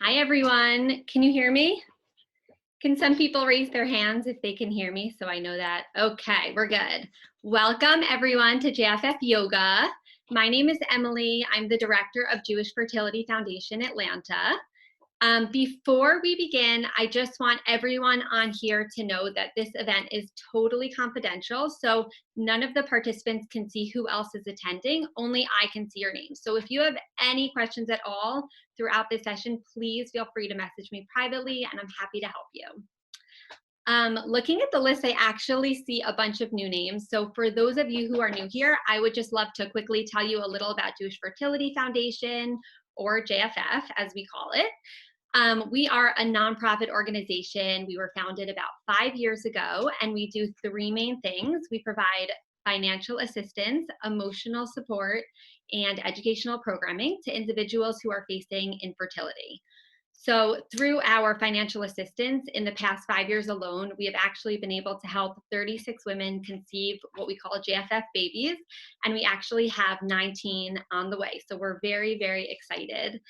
Hi, everyone. Can you hear me? Can some people raise their hands if they can hear me so I know that? Okay, we're good. Welcome, everyone, to JFF Yoga. My name is Emily. I'm the director of Jewish Fertility Foundation Atlanta. Before we begin, I just want everyone on here to know that this event is totally confidential, so none of the participants can see who else is attending, only I can see your name. So if you have any questions at all throughout this session, please feel free to message me privately and I'm happy to help you. Looking at the list, I actually see a bunch of new names. So for those of you who are new here, I would just love to quickly tell you a little about Jewish Fertility Foundation, or JFF as we call it. We are a nonprofit organization. We were founded about 5 years ago, and we do three main things. We provide financial assistance, emotional support, and educational programming to individuals who are facing infertility. So through our financial assistance in the past 5 years alone, we have actually been able to help 36 women conceive what we call JFF babies, and we actually have 19 on the way. So we're very, very excited.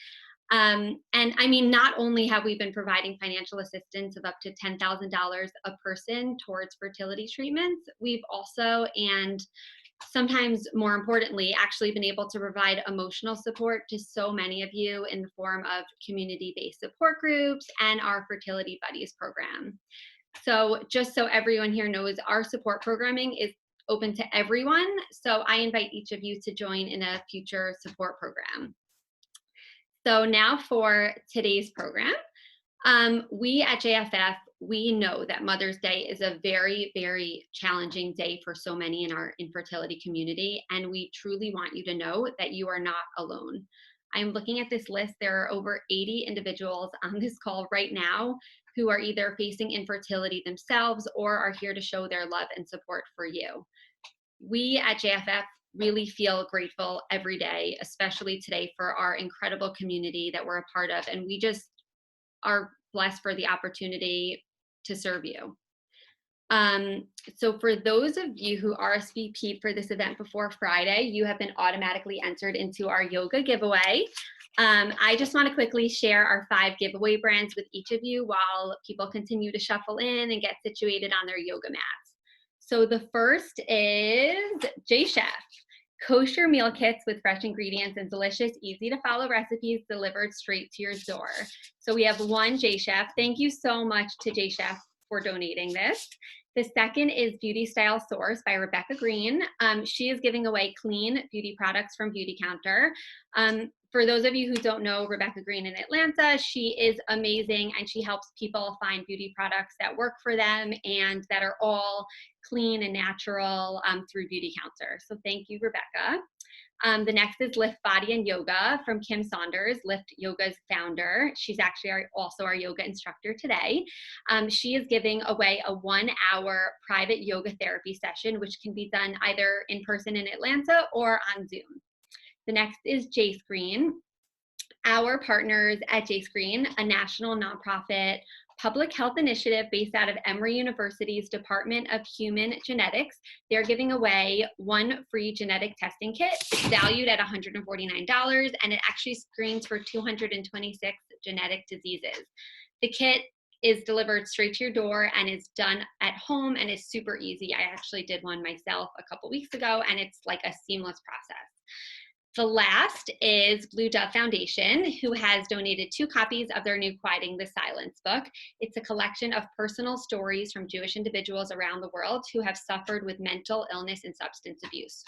And I mean, not only have we been providing financial assistance of up to $10,000 a person towards fertility treatments, we've also, and sometimes more importantly, actually been able to provide emotional support to so many of you in the form of community-based support groups and our Fertility Buddies program. So just so everyone here knows, our support programming is open to everyone. So I invite each of you to join in a future support program. So now for today's program. We at JFF, we know that Mother's Day is a very, very challenging day for so many in our infertility community, and we truly want you to know that you are not alone. I'm looking at this list. There are over 80 individuals on this call right now who are either facing infertility themselves or are here to show their love and support for you. We at JFF really feel grateful every day, especially today, for our incredible community that we're a part of, and we just are blessed for the opportunity to serve you. So for those of you who RSVP'd for this event before Friday, you have been automatically entered into our yoga giveaway. I just want to quickly share our 5 giveaway brands with each of you while people continue to shuffle in and get situated on their yoga mats. So the first is JFF. Kosher meal kits with fresh ingredients and delicious, easy to follow recipes delivered straight to your door. So we have one JFF. Thank you so much to JFF for donating this. The second is Beauty Style Source by Rebecca Green. She is giving away clean beauty products from Beauty Counter. For those of you who don't know Rebecca Green in Atlanta, she is amazing and she helps people find beauty products that work for them and that are all clean and natural through Beauty Counter. So thank you, Rebecca. The next is Lift Body and Yoga from Kim Saunders, Lift Yoga's founder. She's actually also our yoga instructor today. She is giving away a 1-hour private yoga therapy session, which can be done either in person in Atlanta or on Zoom. The next is J Screen. Our partners at J Screen, a national nonprofit public health initiative based out of Emory University's Department of Human Genetics. They're giving away 1 free genetic testing kit. It's valued at $149, and it actually screens for 226 genetic diseases. The kit is delivered straight to your door and is done at home and is super easy. I actually did one myself a couple weeks ago, and it's like a seamless process. The last is Blue Dove Foundation, who has donated 2 copies of their new Quieting the Silence book. It's a collection of personal stories from Jewish individuals around the world who have suffered with mental illness and substance abuse.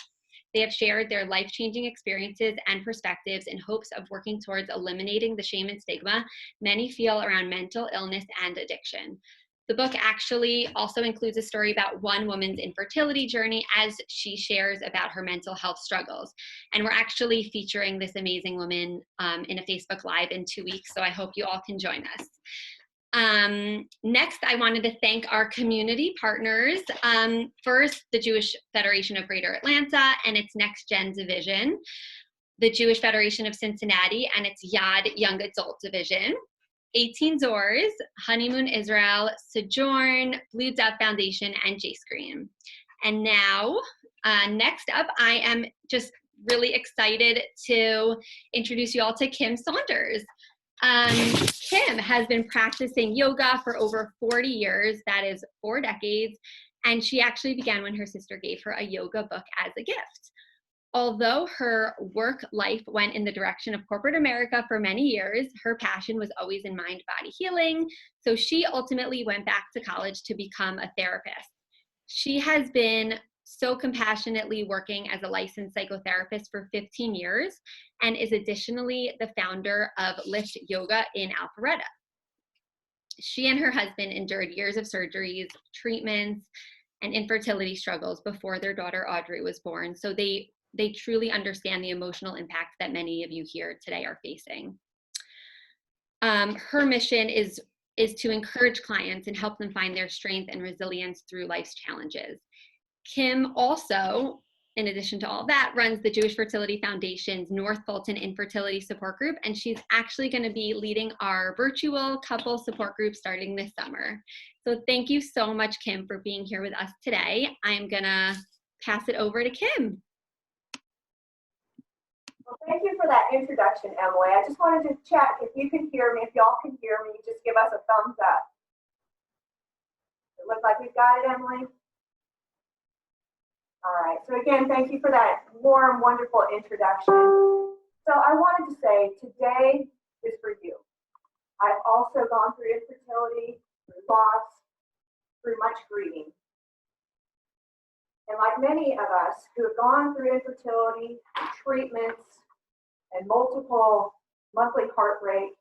They have shared their life-changing experiences and perspectives in hopes of working towards eliminating the shame and stigma many feel around mental illness and addiction. The book actually also includes a story about one woman's infertility journey as she shares about her mental health struggles. And we're actually featuring this amazing woman in a Facebook Live in 2 weeks, so I hope you all can join us. Next, I wanted to thank our community partners. First, the Jewish Federation of Greater Atlanta and its Next Gen division, the Jewish Federation of Cincinnati and its Yad Young Adult division, 18 Zors, Honeymoon Israel, Sojourn, Blue Dove Foundation, and J-Screen. And now, next up, I am just really excited to introduce you all to Kim Saunders. Kim has been practicing yoga for over 40 years. That is 4 decades. And she actually began when her sister gave her a yoga book as a gift. Although her work life went in the direction of corporate America for many years, her passion was always in mind-body healing. So she ultimately went back to college to become a therapist. She has been so compassionately working as a licensed psychotherapist for 15 years and is additionally the founder of Lift Yoga in Alpharetta. She and her husband endured years of surgeries, treatments, and infertility struggles before their daughter Audrey was born. So they truly understand the emotional impact that many of you here today are facing. Her mission is to encourage clients and help them find their strength and resilience through life's challenges. Kim also, in addition to all that, runs the Jewish Fertility Foundation's North Fulton Infertility Support Group, and she's actually going to be leading our virtual couple support group starting this summer. So thank you so much, Kim, for being here with us today. I'm going to pass it over to Kim. Well, thank you for that introduction, Emily. I just wanted to check if you can hear me. If y'all can hear me, just give us a thumbs up. It looks like we've got it, Emily. All right, so again, thank you for that warm, wonderful introduction. So I wanted to say today is for you. I've also gone through infertility, through loss, through much grieving. And like many of us who have gone through infertility, treatments, and multiple monthly heart rate,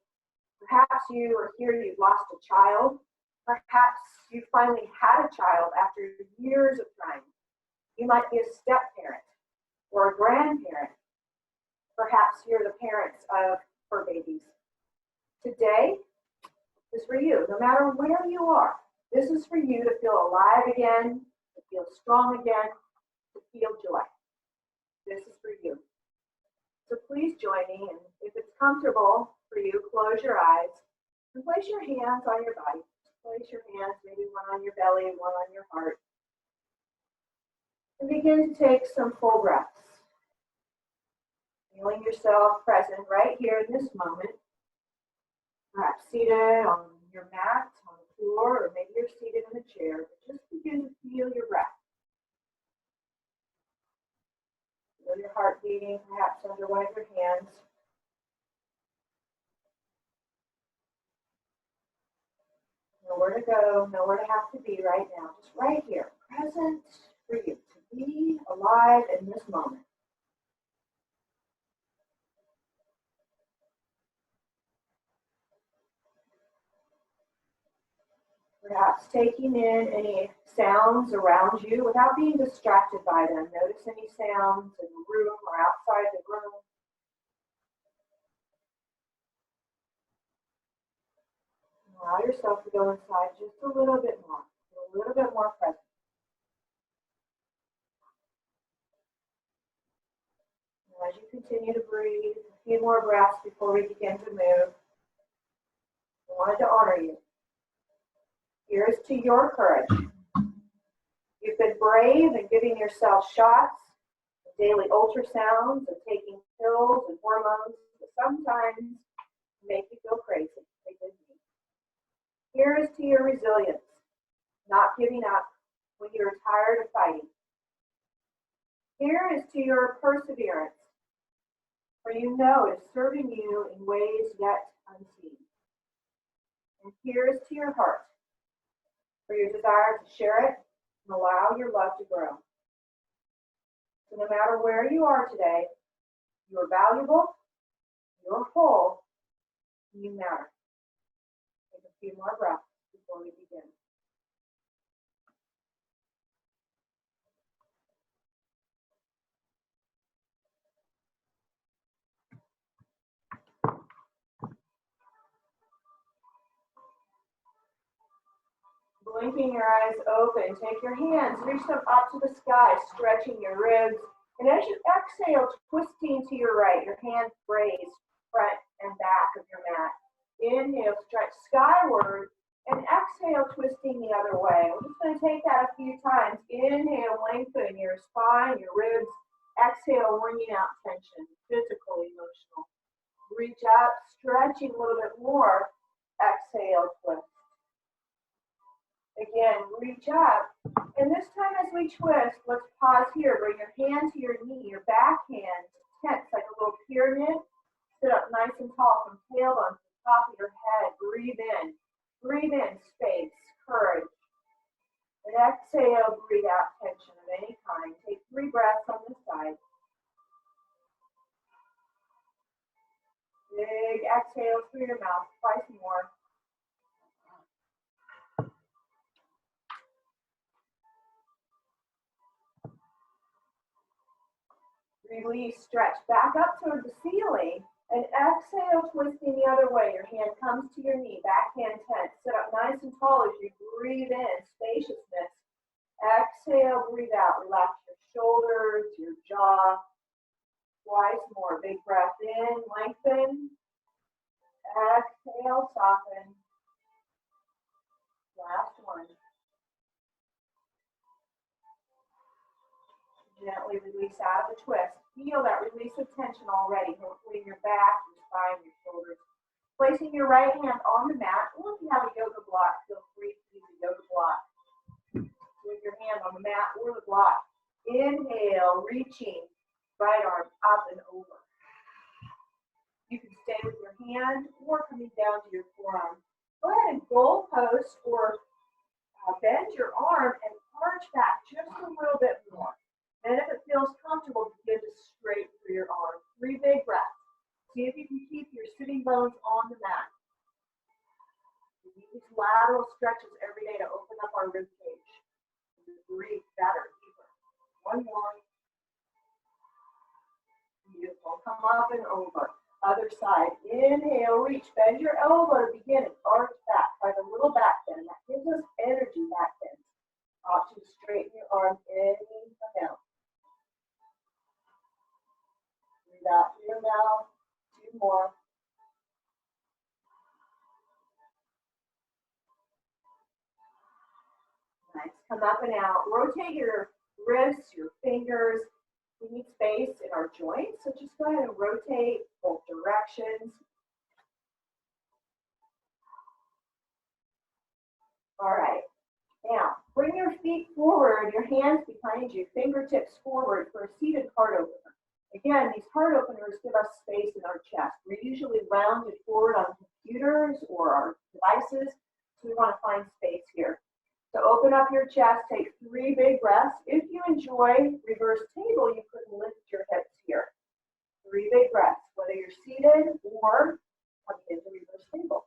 perhaps you are here, you've lost a child, perhaps you finally had a child after years of trying. You might be a step-parent or a grandparent. Perhaps you're the parents of fur babies. Today is for you, no matter where you are. This is for you to feel alive again, to feel strong again, to feel joy. This is for you. So please join me, and if it's comfortable for you, close your eyes and place your hands on your body. Place your hands, maybe one on your belly, one on your heart. And begin to take some full breaths. Feeling yourself present right here in this moment. Perhaps seated on your mat, on the floor, or maybe you're seated in a chair. But just begin to feel your breath. Feel your heart beating, perhaps under one of your hands. Nowhere to go, nowhere to have to be right now. Just right here, present for you. Be alive in this moment. Perhaps taking in any sounds around you without being distracted by them. Notice any sounds in the room or outside the room. Allow yourself to go inside just a little bit more present. As you continue to breathe, a few more breaths before we begin to move. I wanted to honor you. Here's to your courage. You've been brave in giving yourself shots, daily ultrasounds, and taking pills and hormones that sometimes make you feel crazy. They did me. Here is to your resilience, not giving up when you're tired of fighting. Here is to your perseverance, for you know it is serving you in ways yet unseen. And here is to your heart, for your desire to share it and allow your love to grow. So no matter where you are today, you are valuable, you're whole, and you matter. Take a few more breaths before we begin. Blinking your eyes open, take your hands, reach them up to the sky, stretching your ribs. And as you exhale, twisting to your right, your hands raised front and back of your mat. Inhale, stretch skyward, and exhale, twisting the other way. We're just going to take that a few times. Inhale, lengthen your spine, your ribs. Exhale, wringing out tension, physical, emotional. reach up, stretching a little bit more. Exhale, twist. Again, reach up. And this time as we twist, let's pause here. Bring your hand to your knee, your back hand tense like a little pyramid. Sit up nice and tall from tailbone to the top of your head. Breathe in. Breathe in, space, courage. And exhale, breathe out tension of any kind. Take 3 breaths on this side. Big exhale through your mouth, twice more. Release, stretch back up toward the ceiling, and exhale, twisting the other way. Your hand comes to your knee, back hand tense. Sit up nice and tall as you breathe in, spaciousness. Exhale, breathe out. Relax your shoulders, your jaw. Twice more. Big breath in, lengthen. Exhale, soften. Last one. Gently release out of the twist. Feel that release of tension already, hopefully in your back, your spine, your shoulders. Placing your right hand on the mat, or if you have a yoga block, feel free to use a yoga block. With your hand on the mat or the block. Inhale, reaching, right arm up and over. You can stay with your hand or coming down to your forearm. Go ahead and goal post or bend your arm and arch back just a little bit more. And if it feels comfortable, begin to straighten through your arm. 3 big breaths. See if you can keep your sitting bones on the mat. We need these lateral stretches every day to open up our rib cage. Breathe better, deeper. 1 more. Beautiful. Come up and over. Other side. Inhale, reach. Bend your elbow to begin and arch back. Find a little back bend. That gives us energy back bend. Option to straighten your arm in and out. Breathe out through your mouth. 2 more. Nice. Come up and out. Rotate your wrists, your fingers. We need space in our joints, so just go ahead and rotate both directions. All right. Now, bring your feet forward, your hands behind you, fingertips forward for a seated heart opener. Again, these heart openers give us space in our chest. We're usually rounded forward on computers or our devices, so we want to find space here. So open up your chest, take 3 big breaths. If you enjoy reverse table, you could lift your hips here. 3 big breaths, whether you're seated or coming into reverse table.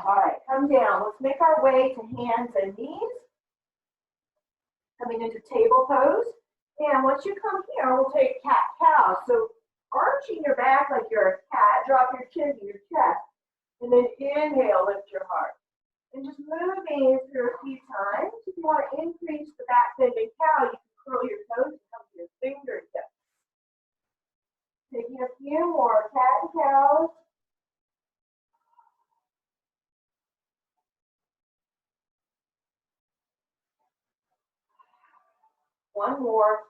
All right, come down. Let's make our way to hands and knees. Coming into table pose. And once you come here, we'll take cat-cow. So arching your back like you're a cat, drop your chin to your chest. And then inhale, lift your heart. And just moving through a few times. If you want to increase the back bending cow, you can curl your toes and come to your fingertips. Taking a few more cat and cows. One more.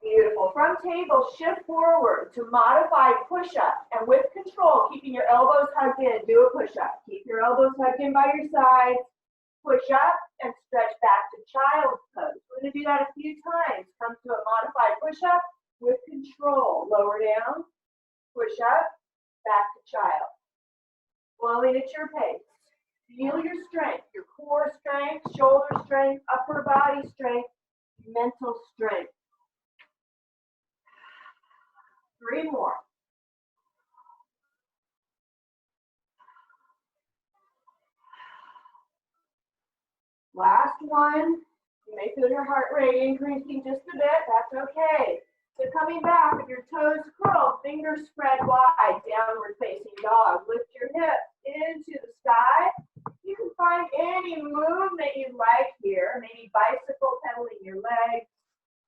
Beautiful. From table, shift forward to modified push-up. And with control, keeping your elbows hugged in, do a push-up. Keep your elbows hugged in by your sides. Push up and stretch back to child's pose. We're going to do that a few times. Come to a modified push-up with control. Lower down, push up, back to child. Flowing at your pace. Feel your strength, your core strength, shoulder strength, upper body strength, mental strength. 3 more. Last one. You may feel your heart rate increasing just a bit. That's okay. So coming back with your toes curled, fingers spread wide, downward facing dog. Lift your hips into the sky. You can find any movement you like here. Maybe bicycle pedaling your legs.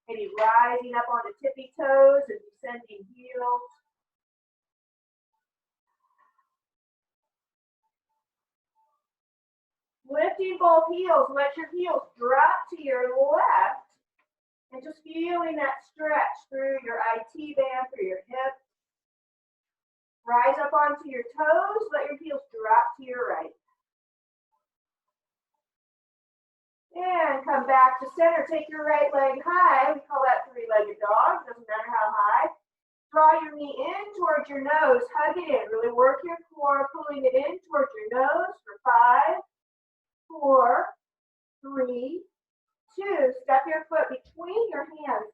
Maybe rising up on the tippy toes and descending heels. Lifting both heels, let your heels drop to your left, and just feeling that stretch through your IT band, through your hips. Rise up onto your toes, let your heels drop to your right. And come back to center, take your right leg high, we call that three-legged dog, doesn't matter how high. Draw your knee in towards your nose, hug it in, really work your core, pulling it in towards your nose for 5, 4, 3, 2. Step your foot between your hands,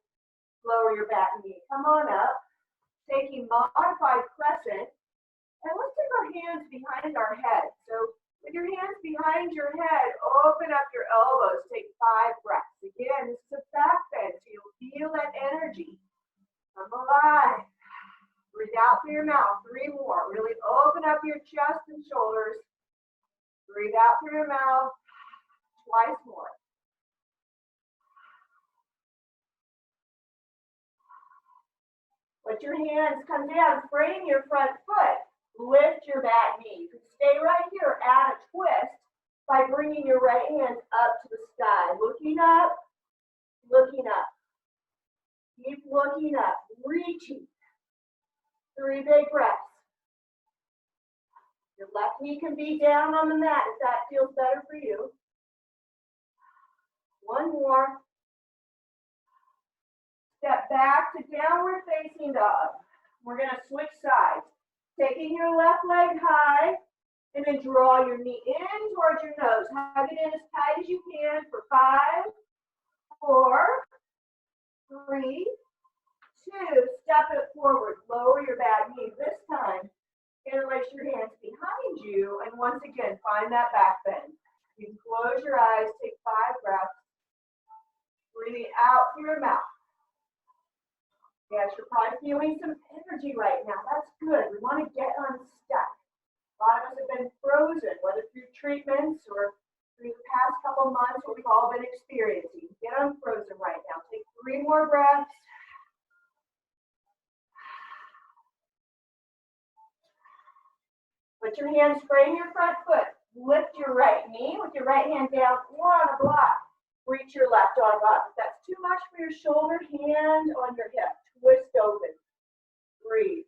lower your back knee, come on up, taking modified crescent, and let's take our hands behind our head. So with your hands behind your head, open up your elbows, take 5 breaths. Again, this is a back bend, so you'll feel that energy. Come alive. Breathe out through your mouth. 3 more. Really open up your chest and shoulders. Breathe out through your mouth. Twice more. Let your hands come down. Frame your front foot. Lift your back knee. You can stay right here. Add a twist by bringing your right hand up to the sky. Looking up. Looking up. Keep looking up. Reaching. 3 big breaths. Your left knee can be down on the mat if that feels better for you. 1 more. Step back to downward facing dog. We're going to switch sides. Taking your left leg high, and then draw your knee in towards your nose. Hug it in as tight as you can for 5, 4, 3, 2. Step it forward. Lower your back knee. This time, interlace your hands behind you, and once again, find that back bend. You can close your eyes, take 5 breaths. Breathing out through your mouth. Yes, you're probably feeling some energy right now. That's good. We want to get unstuck. A lot of us have been frozen, whether through treatments or through the past couple months, what we've all been experiencing. Get unfrozen right now. Take 3 more breaths. Put your hands, frame your front foot. Lift your right knee with your right hand down on a block. Reach your left arm up. If that's too much for your shoulder, hand on your hip. Twist open. Breathe.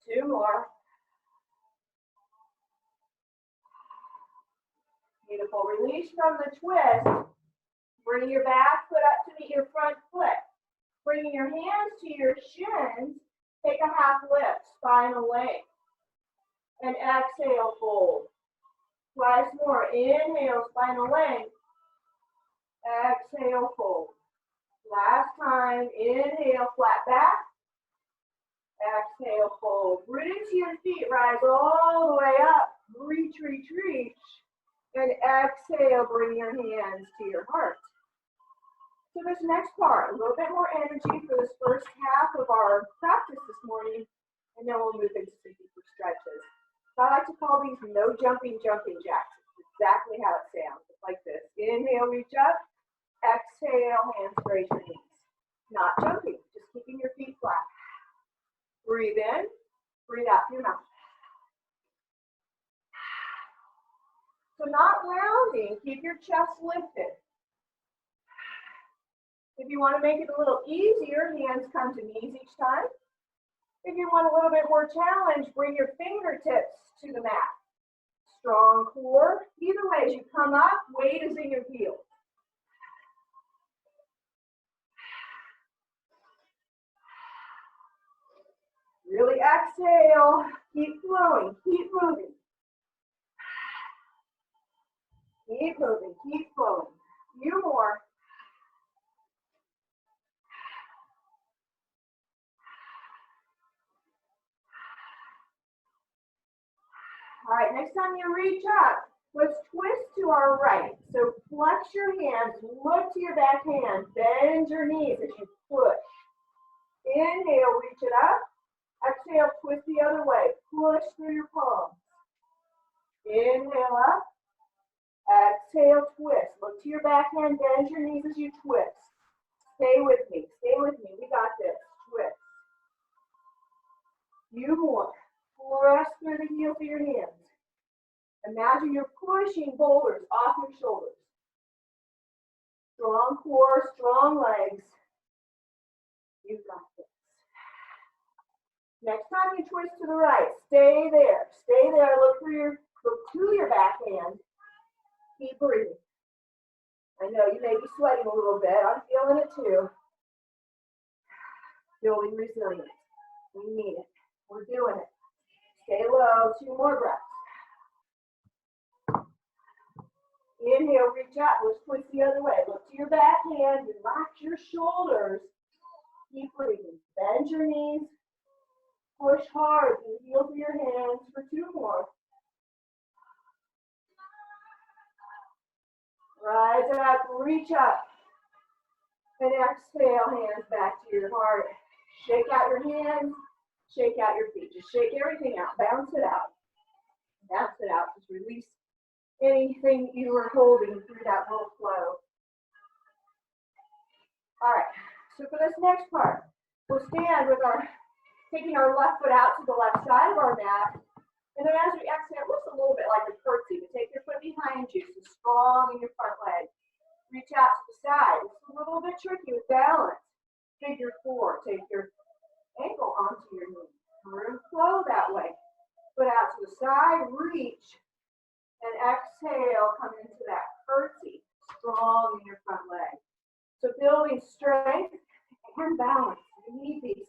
Two more. Beautiful. Release from the twist. Bring your back foot up to meet your front foot. Bringing your hands to your shins, take a half lift, spinal length. And exhale, fold. Twice more. Inhale, spinal length. Exhale, fold. Last time. Inhale, flat back. Exhale, fold. Root into your feet. Rise all the way up. Reach, reach, reach. And exhale, bring your hands to your heart. So this next part, a little bit more energy for this first half of our practice this morning, and then we'll move into some deeper stretches. So I like to call these no jumping jacks. It's exactly how it sounds. It's like this. Inhale, reach up. Exhale, hands raise your knees. Not jumping, just keeping your feet flat. Breathe in, breathe out through your mouth. So not rounding, keep your chest lifted. If you want to make it a little easier, hands come to knees each time. If you want a little bit more challenge, bring your fingertips to the mat. Strong core. Either way, as you come up, weight is in your heels. Really exhale. Keep flowing. Keep moving. Keep moving. Keep flowing. A few more. All right, next time you reach up, let's twist to our right. So flex your hands, look to your back hand, bend your knees as you push. Inhale, reach it up. Exhale, twist the other way. Push through your palms. Inhale up. Exhale, twist. Look to your back hand, bend your knees as you twist. Stay with me. Stay with me. We got this. Twist. Few more. Press through the heels of your hands. Imagine you're pushing boulders off your shoulders. Strong core, strong legs. You've got this. Next time you twist to the right, stay there. Stay there. Look to your back hand. Keep breathing. I know you may be sweating a little bit. I'm feeling it too. Building resilience. We need it. We're doing it. Stay low. 2 more breaths. Inhale, reach out. Let's twist the other way. Look to your back hand. Relax your shoulders. Keep breathing. Bend your knees. Push hard. The heels of your hands for 2 more. Rise up. Reach up. And exhale, hands back to your heart. Shake out your hands. Shake out your feet. Just shake everything out. Bounce it out. Bounce it out. Just release anything you were holding through that little flow. All right. So for this next part, we'll stand with taking our left foot out to the left side of our mat. And then as we exhale, it looks a little bit like a curtsy, but take your foot behind you, so strong in your front leg. Reach out to the side. It's a little bit tricky with balance. Figure 4. Take your ankle onto your knee. Room flow that way. Foot out to the side, reach, and exhale, come into that curtsy. Strong in your front leg. So building strength and balance. We need these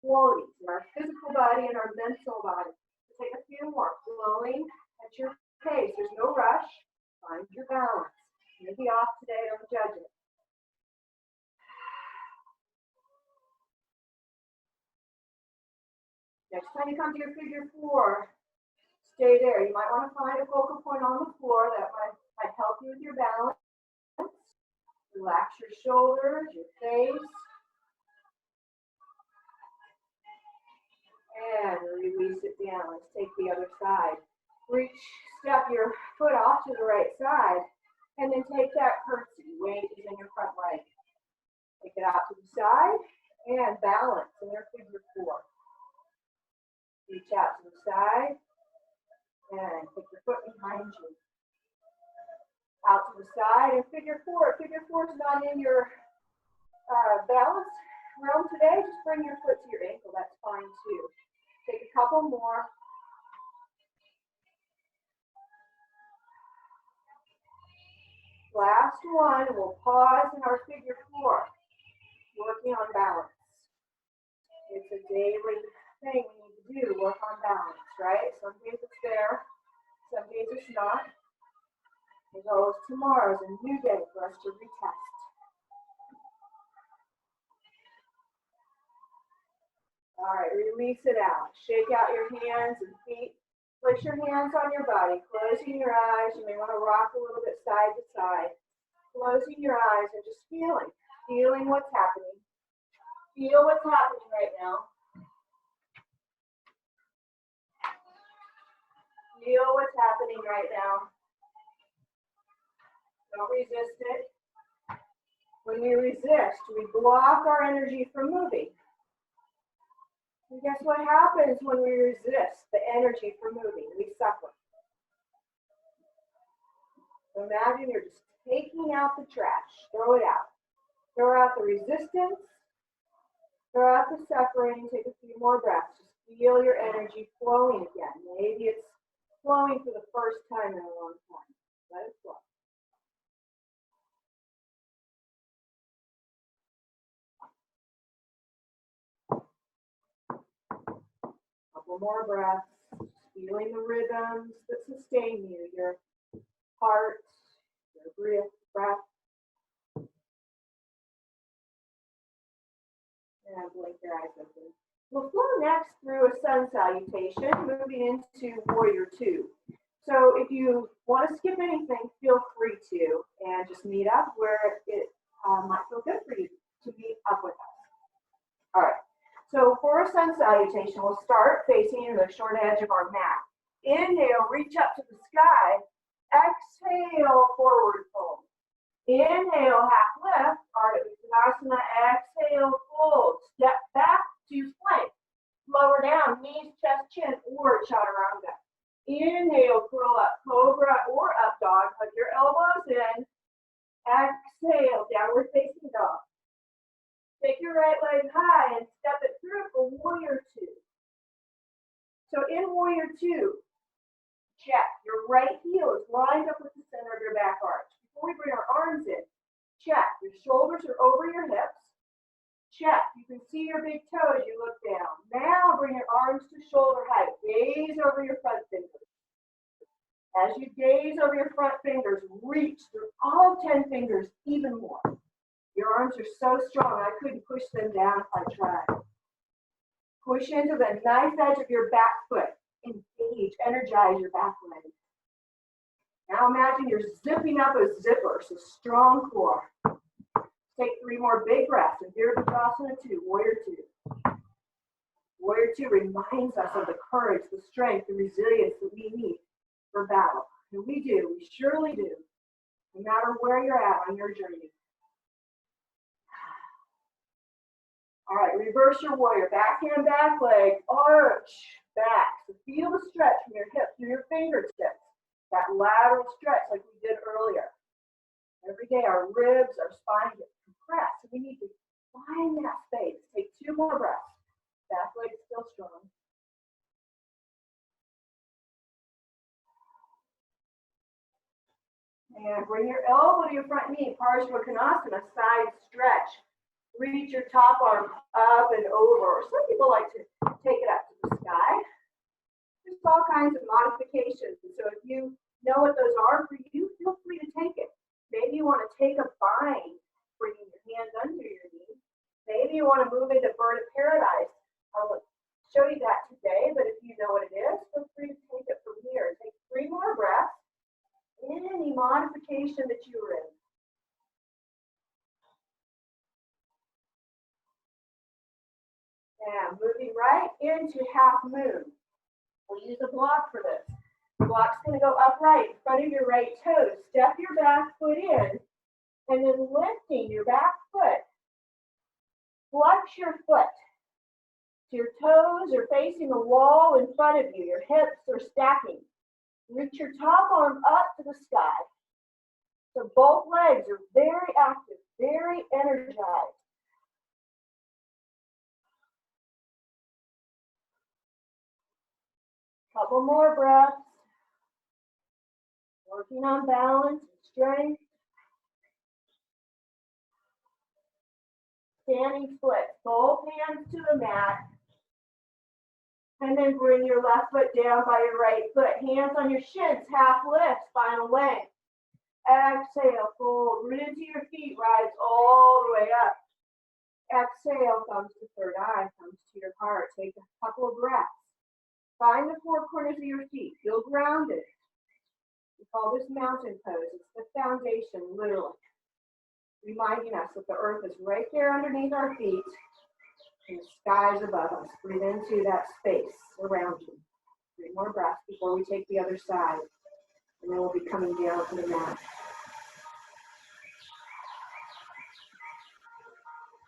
qualities in our physical body and our mental body. So take a few more. Flowing at your pace. There's no rush. Find your balance. Maybe off today, don't judge it. Next time you come to your figure 4, stay there. You might want to find a focal point on the floor that might help you with your balance. Relax your shoulders, your face. And release it down. Let's take the other side. Reach, step your foot off to the right side. And then take that curtsy. Weight is in your front leg. Take it out to the side. And balance in your figure 4. Reach out to the side. And take your foot behind you. Out to the side and figure 4. Figure 4 is not in your balance realm today. Just bring your foot to your ankle. That's fine too. Take a couple more. Last one. We'll pause in our figure 4. Working on balance. It's a daily thing we need to do. Work on balance, right? Some days it's there. Some days it's not. As always, tomorrow is a new day for us to retest. All right, release it out. Shake out your hands and feet. Place your hands on your body, closing your eyes. You may want to rock a little bit side to side. Closing your eyes and just feeling what's happening. Feel what's happening right now. Feel what's happening right now. Don't resist it. When we resist, we block our energy from moving. And guess what happens when we resist the energy from moving? We suffer. So imagine you're just taking out the trash. Throw it out. Throw out the resistance. Throw out the suffering. Take a few more breaths. Just feel your energy flowing again. Maybe it's flowing for the first time in a long time. Let it flow. Couple more breaths. Feeling the rhythms that sustain you. Your heart, your breath. And blink your eyes open. We'll flow next through a sun salutation, moving into warrior 2. So if you want to skip anything, feel free to, and just meet up where it might feel good for you to meet up with us. All right. So for a sun salutation, we'll start facing the short edge of our mat. Inhale, reach up to the sky. Exhale, forward fold. Inhale, half lift, Ardha Uttanasana. Exhale, fold. Step back to plank. Lower down, knees, chest. chin or chaturanga. Inhale, curl up, cobra or up dog. Hug your elbows in. Exhale, downward facing dog. Take your right leg high and step it through for warrior two. So in warrior two, check. Your right heel is lined up with the center of your back arch. Before we bring our arms in, check. Your shoulders are over your hips. Check. You can see your big toe as you look down. Now bring your arms to shoulder height. Gaze over your front fingers. As you gaze over your front fingers, reach through all 10 fingers even more. Your arms are so strong, I couldn't push them down if I tried. Push into the knife edge of your back foot. Engage, energize your back leg. Now imagine you're zipping up a zipper, so strong core. Take 3 more big breaths in Virabhadrasana 2, Warrior 2. Warrior 2 reminds us of the courage, the strength, the resilience that we need for battle. And we do, we surely do, no matter where you're at on your journey. All right, reverse your warrior. Backhand, back leg, arch, back. So feel the stretch from your hips through your fingertips. That lateral stretch like we did earlier. Every day our ribs, our spine get compressed. So we need to find that space. Take 2 more breaths. Back leg still strong. And bring your elbow to your front knee, Parsvakonasana, side stretch. Reach your top arm up and over. Some people like to take it up to the sky. There's all kinds of modifications. And so if you know what those are for you, feel free to take it. Maybe you want to take a bind, bringing your hands under your knee. Maybe you want to move into bird of paradise. I will show you that today, but if you know what it is, feel free to take it from here. Take 3 more breaths. Any modification that you're in. And moving right into half moon. We'll use a block for this. The block's going to go upright in front of your right toes. Step your back foot in, and then lifting your back foot. Flex your foot. So your toes are facing the wall in front of you. Your hips are stacking. Reach your top arm up to the sky. So both legs are very active, very energized. Couple more breaths. Working on balance and strength. Standing split. Both hands to the mat. And then bring your left foot down by your right foot. Hands on your shins, half lift, spinal length. Exhale, fold. Root into your feet, rise all the way up. Exhale, thumbs to third eye, thumbs to your heart. Take a couple of breaths. Find the 4 corners of your feet. Feel grounded. We call this mountain pose. It's the foundation, literally. Reminding us that the earth is right there underneath our feet and the sky is above us. Breathe into that space around you. 3 more breaths before we take the other side. And then we'll be coming down to the mat.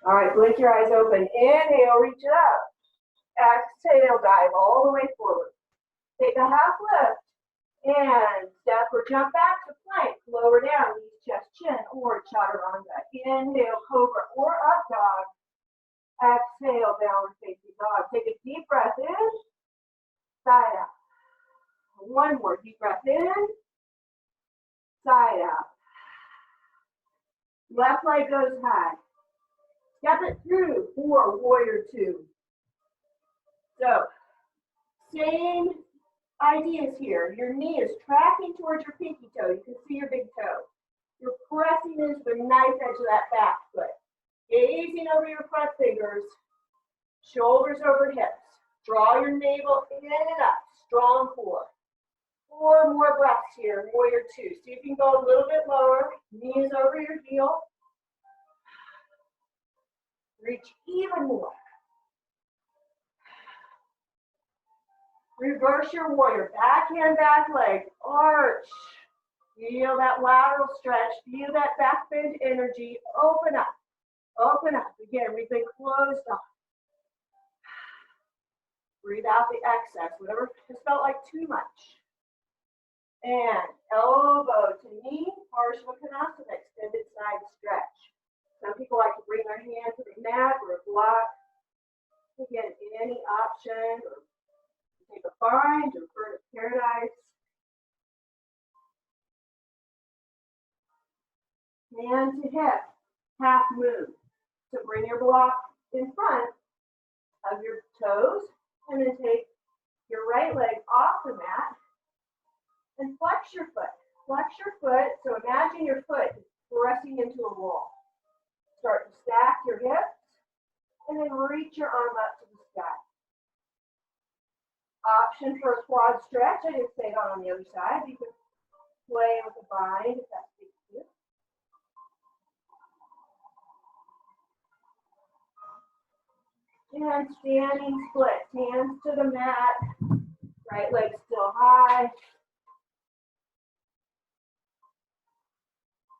All right, blink your eyes open. Inhale, reach it up. Exhale, dive all the way forward. Take a half lift. And step or jump back to plank. Lower down, knees, chest, chin, or chaturanga. Inhale, cobra or up dog. Exhale, downward facing dog. Take a deep breath in. Side out. 1 more deep breath in. Side out. Left leg goes high. Step it through for warrior 2. So, same ideas here. Your knee is tracking towards your pinky toe. You can see your big toe. You're pressing into the knife edge of that back foot. Gazing over your front fingers. Shoulders over hips. Draw your navel in and up. Strong core. 4 more breaths here, warrior 2. See if you can go a little bit lower. Knees over your heel. Reach even more. Reverse your warrior. Backhand, back leg. Arch. Feel that lateral stretch. Feel that back bend energy. Open up. Open up. Again, we've been closed off. Breathe out the excess, whatever has felt like too much. And elbow to knee, Parsvakonasana, extended side stretch. Some people like to bring their hand to the mat or a block. Again, any option, or take a bind or bird of paradise. Hand to hip, half moon. So bring your block in front of your toes, and then take your right leg off the mat and flex your foot. Flex your foot, so imagine your foot pressing into a wall. Start to stack your hips, and then reach your arm up to the sky. Option for a quad stretch, I didn't say that on the other side. You can play with a bind if that suits you. And standing splits, hands to the mat, right leg still high.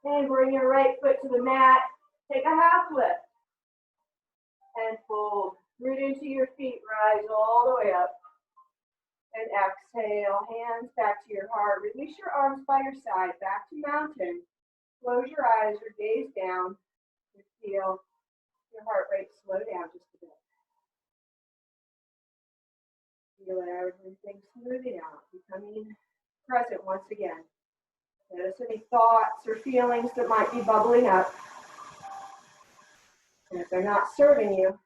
And bring your right foot to the mat, take a half lift. And fold, root into your feet, rise all the way up. And exhale, hands back to your heart. Release your arms by your side, back to mountain. Close your eyes or gaze down. And feel your heart rate slow down just a bit. Feel everything smoothing out, becoming present once again. Notice any thoughts or feelings that might be bubbling up. And if they're not serving you,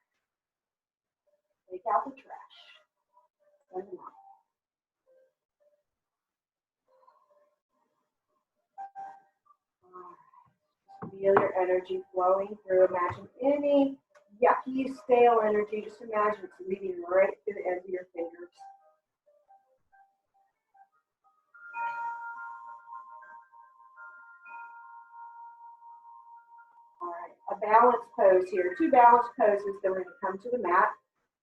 take out the trash. Send them out. Feel your energy flowing through. Imagine any yucky, stale energy. Just imagine it's leading right to the ends of your fingers. All right, a balance pose here. Two balance poses, then we're going to come to the mat.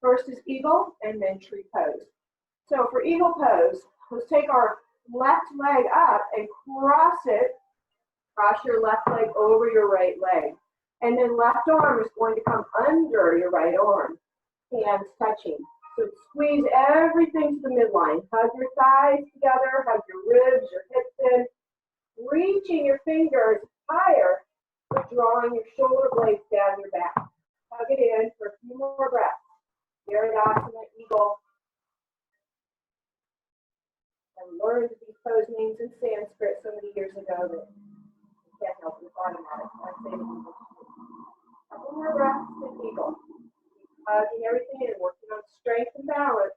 First is eagle and then tree pose. So for eagle pose, let's take our left leg up and cross it. Cross your left leg over your right leg. And then left arm is going to come under your right arm. Hands touching. So squeeze everything to the midline. Hug your thighs together, hug your ribs, your hips in. Reaching your fingers higher, but drawing your shoulder blades down your back. Hug it in for a few more breaths. Paradasana, eagle. I learned these pose names in Sanskrit so many years ago that can't help it, it's automatic. I say it in English. Couple more breaths and eagle. Hugging everything in, working on strength and balance.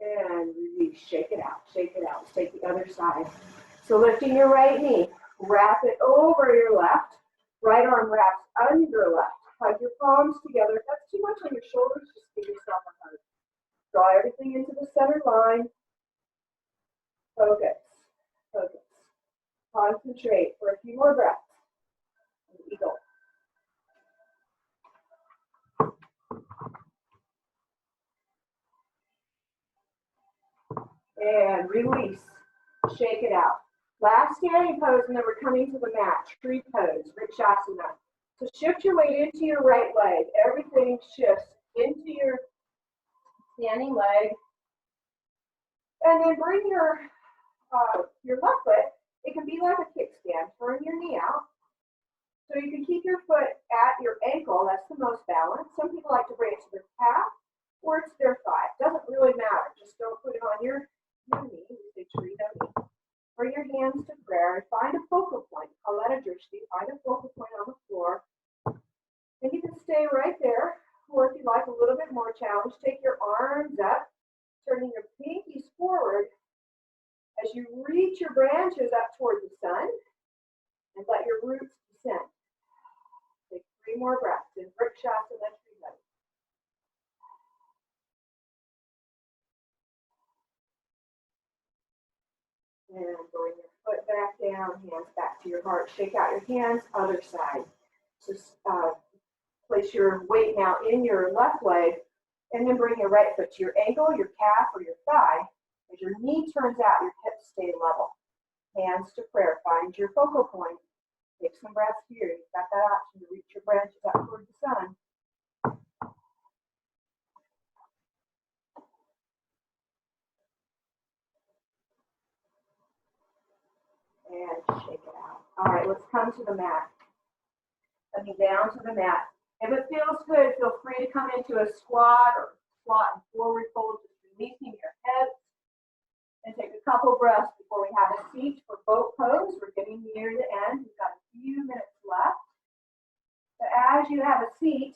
And release, shake it out, shake it out. Let's take the other side. So lifting your right knee, wrap it over your left. Right arm wraps under left. Hug your palms together. If that's too much on your shoulders, just give yourself a hug. Draw everything into the center line. Focus. Focus. Concentrate for a few more breaths. Eagle. And release. Shake it out. Last standing pose, and then we're coming to the mat. Tree pose, Vrikshasana. So shift your weight into your right leg. Everything shifts into your standing leg. And then bring your left foot, it can be like a kickstand. Turn your knee out. So you can keep your foot at your ankle. That's the most balance. Some people like to bring it to their calf or it's their thigh. It doesn't really matter. Just don't put it on your knee. You say tree, don't knee. Bring your hands to prayer and find a focal point. Call that a drishti. Find a focal point on the floor. And you can stay right there. Or if you like a little bit more challenge, take your arms up, turning your pinkies forward as you reach your branches up toward the sun and let your roots descend. Take 3 more breaths in Vrikshasana, tree pose. And bring your foot back down, hands back to your heart. Shake out your hands, other side. So place your weight now in your left leg, and then bring your right foot to your ankle, your calf, or your thigh. As your knee turns out, your hips stay level. Hands to prayer. Find your focal point. Take some breaths here. You've got that option to reach your branches up toward the sun. down to the mat. Coming down to the mat. If it feels good, feel free to come into a squat or squat and forward fold, just releasing your hips. And take a couple breaths before we have a seat for boat pose. We're getting near the end. We've got a few minutes left. So as you have a seat,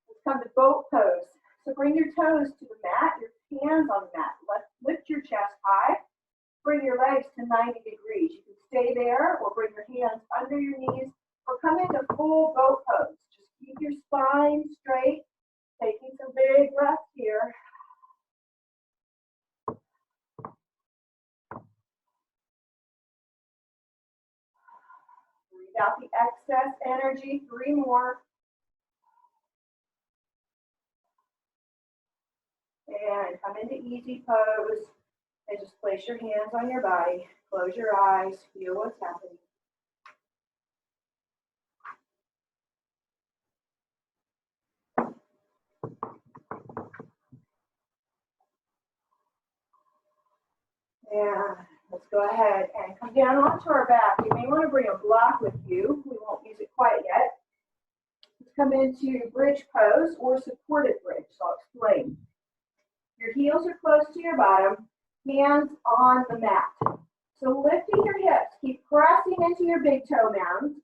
let's come to boat pose. So bring your toes to the mat, your hands on the mat. Lift your chest high. Bring your legs to 90 degrees. You can stay there or bring your hands under your knees or come into full boat pose. Just keep your spine straight, taking some big breaths here. Breathe out the excess energy. 3 more. And come into easy pose. And just place your hands on your body. Close your eyes. Feel what's happening. And let's go ahead and come down onto our back. You may want to bring a block with you. We won't use it quite yet. Let's come into bridge pose or supported bridge. So I'll explain. Your heels are close to your bottom, hands on the mat. So lifting your hips, keep pressing into your big toe mounds.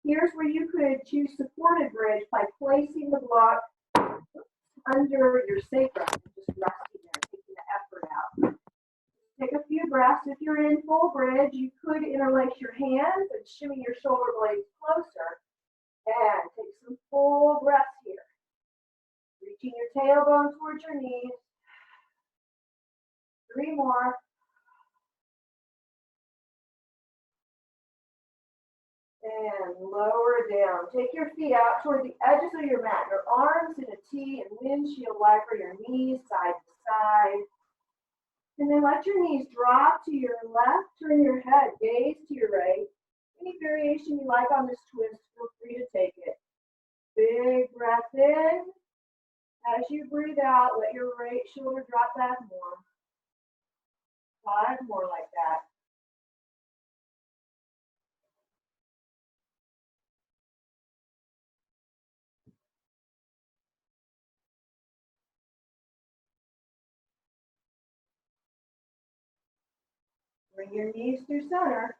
Here's where you could choose supported bridge by placing the block under your sacrum and just resting there, taking the effort out. Take a few breaths. If you're in full bridge, you could interlace your hands and shimmy your shoulder blades closer. And take some full breaths here. Reaching your tailbone towards your knees. 3 more. And lower down. Take your feet out toward the edges of your mat. Your arms in a T and windshield wiper, your knees side to side. And then let your knees drop to your left, turn your head, gaze to your right. Any variation you like on this twist, feel free to take it. Big breath in. As you breathe out, let your right shoulder drop back more. 5 more like that. Bring your knees through center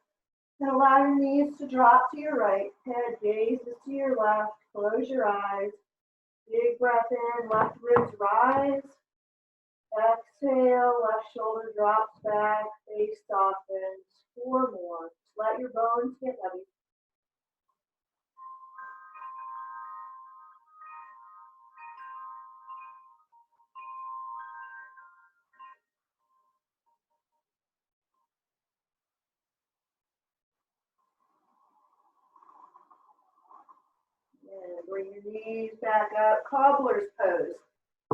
and allow your knees to drop to your right. Head gazes to your left. Close your eyes. Big breath in. Left ribs rise. Exhale. Left shoulder drops back. Face softens. 4 more. Just let your bones get heavy. And bring your knees back up. Cobbler's pose.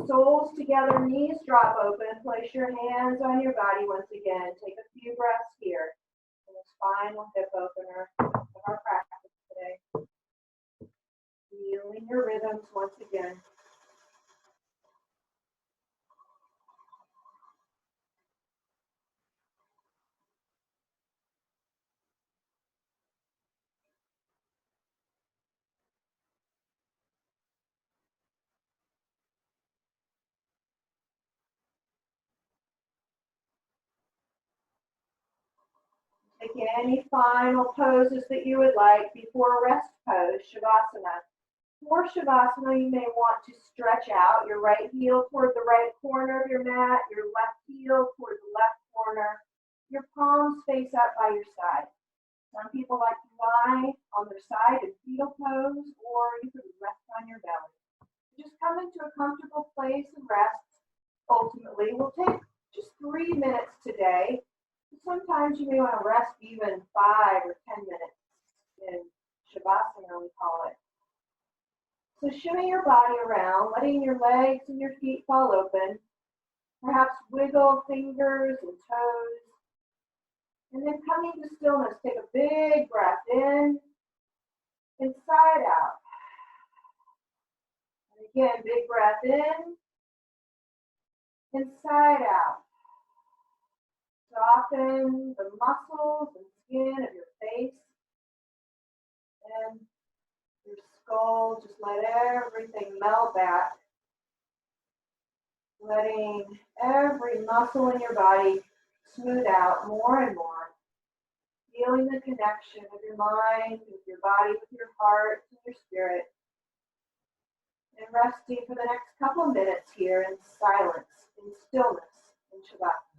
Soles together, knees drop open. Place your hands on your body once again. Take a few breaths here. And this final hip opener of our practice today. Feeling your rhythms once again. Take any final poses that you would like before rest pose, Shavasana. For Shavasana, you may want to stretch out your right heel toward the right corner of your mat, your left heel toward the left corner, your palms face up by your side. Some people like to lie on their side in fetal pose, or you could rest on your belly. Just come into a comfortable place and rest. Ultimately, we'll take just 3 minutes today. Sometimes you may want to rest even 5 or 10 minutes in Shavasana, we call it. So shimmy your body around, letting your legs and your feet fall open. Perhaps wiggle fingers and toes. And then coming to stillness, take a big breath in, inside out. And again, big breath in, inside out. Soften the muscles and skin of your face. And your skull, just let everything melt back. Letting every muscle in your body smooth out more and more. Feeling the connection of your mind with your body, with your heart, and your spirit. And resting for the next couple of minutes here in silence, in stillness, in Shavasana.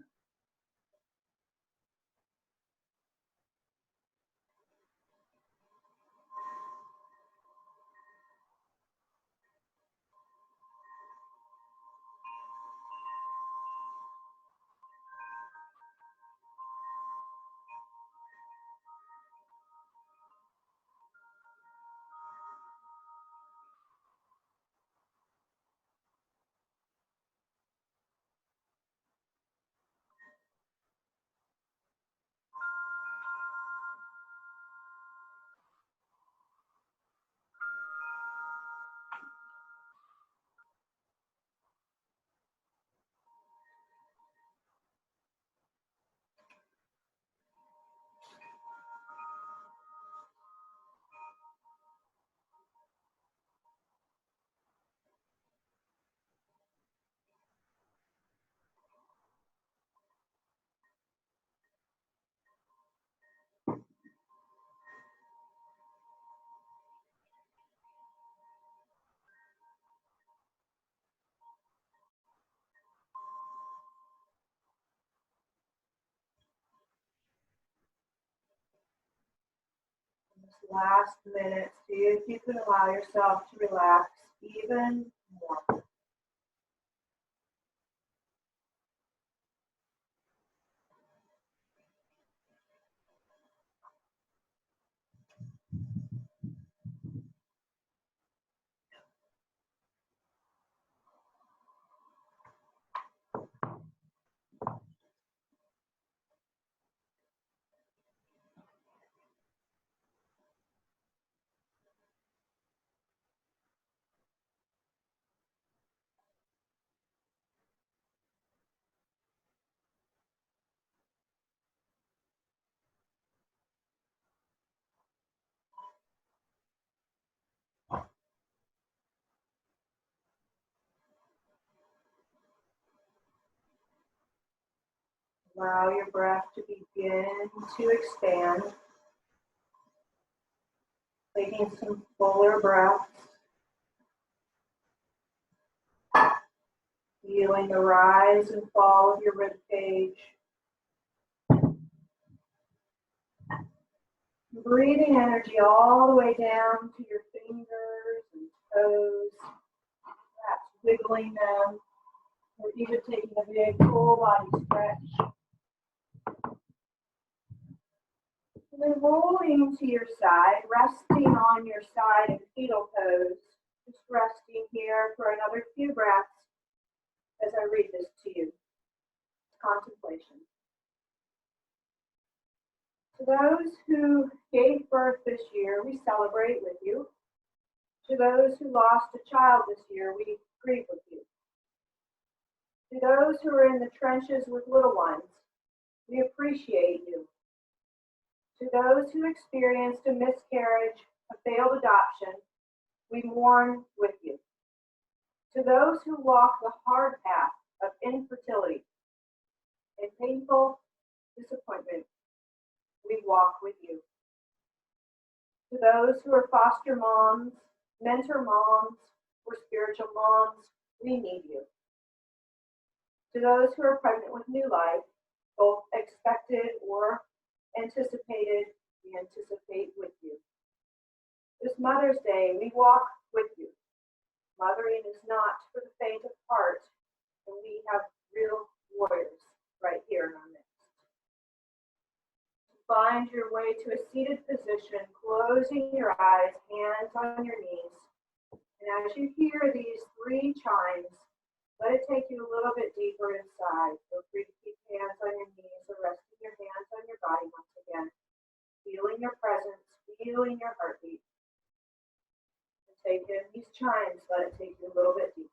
This last minute, see if you can allow yourself to relax even more. Allow your breath to begin to expand. Taking some fuller breaths. Feeling the rise and fall of your rib cage. Breathing energy all the way down to your fingers and toes. Perhaps wiggling them. Or even taking a big full body stretch. And then rolling to your side, resting on your side in fetal pose. Just resting here for another few breaths as I read this to you. Contemplation. To those who gave birth this year, we celebrate with you. To those who lost a child this year, we grieve with you. To those who are in the trenches with little ones, we appreciate you. To those who experienced a miscarriage, a failed adoption, we mourn with you. To those who walk the hard path of infertility and painful disappointment, we walk with you. To those who are foster moms, mentor moms, or spiritual moms, we need you. To those who are pregnant with new life, both expected or anticipated, we anticipate with you. This Mother's Day, we walk with you. Mothering is not for the faint of heart, and we have real warriors right here in our midst. Find your way to a seated position, closing your eyes, hands on your knees. And as you hear these 3 chimes, let it take you a little bit deeper inside. Feel free to keep hands on your knees or resting your hands on your body once again. Feeling your presence, feeling your heartbeat. And take in these chimes, let it take you a little bit deeper.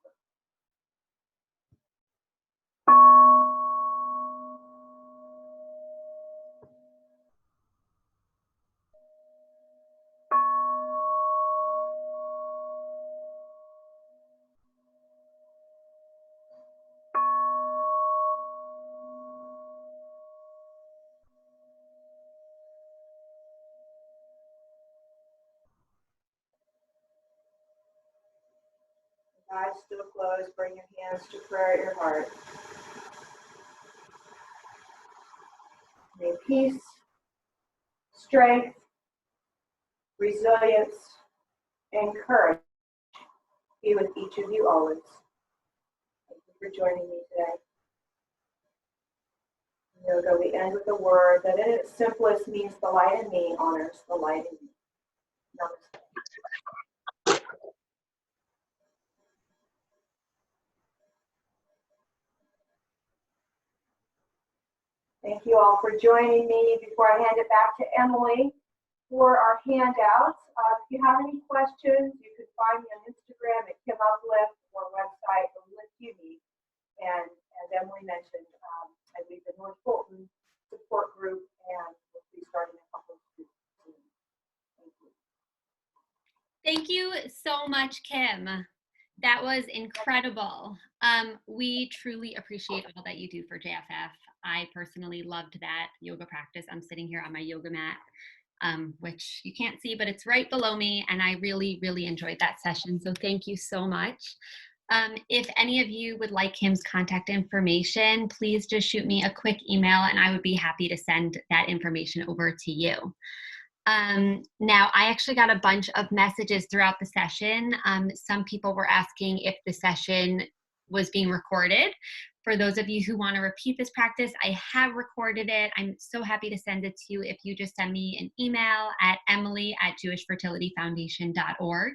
Eyes still closed. Bring your hands to prayer at your heart. May peace, strength, resilience, and courage be with each of you always. Thank you for joining me today. Yoga, we end with a word that in its simplest means the light in me honors the light in you. Namaste. Thank you all for joining me. Before I hand it back to Emily for our handouts, if you have any questions, you can find me on Instagram at Kim Uplift or website Uplift Unique. And as Emily mentioned, I lead the North Fulton support group, and we'll be starting a couple of groups soon. Thank you. Thank you so much, Kim. That was incredible. We truly appreciate all that you do for JFF. I personally loved that yoga practice. I'm sitting here on my yoga mat, which you can't see, but it's right below me. And I really, really enjoyed that session. So thank you so much. If any of you would like Kim's contact information, please just shoot me a quick email and I would be happy to send that information over to you. Now, I actually got a bunch of messages throughout the session. Some people were asking if the session was being recorded. For those of you who want to repeat this practice, I have recorded it. I'm so happy to send it to you if you just send me an email at emily@jewishfertilityfoundation.org.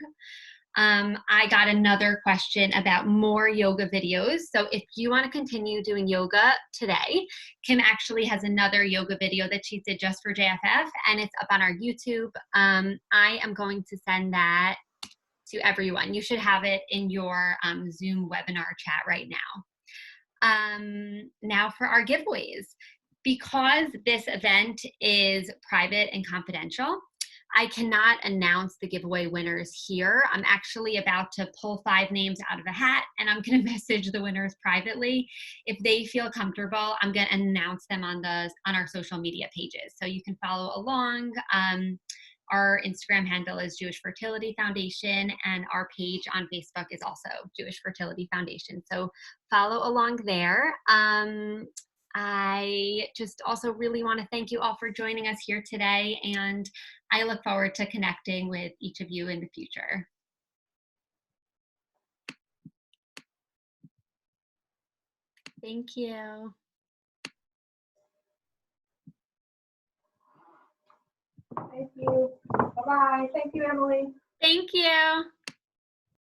I got another question about more yoga videos. So if you want to continue doing yoga today, Kim actually has another yoga video that she did just for JFF, and it's up on our YouTube. I am going to send that to everyone. You should have it in your Zoom webinar chat right now. Now for our giveaways. Because this event is private and confidential, I cannot announce the giveaway winners here. I'm actually about to pull 5 names out of a hat, and I'm going to message the winners privately. If they feel comfortable, I'm going to announce them on our social media pages. So you can follow along. Our Instagram handle is Jewish Fertility Foundation, and our page on Facebook is also Jewish Fertility Foundation. So follow along there. I just also really want to thank you all for joining us here today, and I look forward to connecting with each of you in the future. Thank you. Thank you. Bye-bye. Thank you, Emily. Thank you.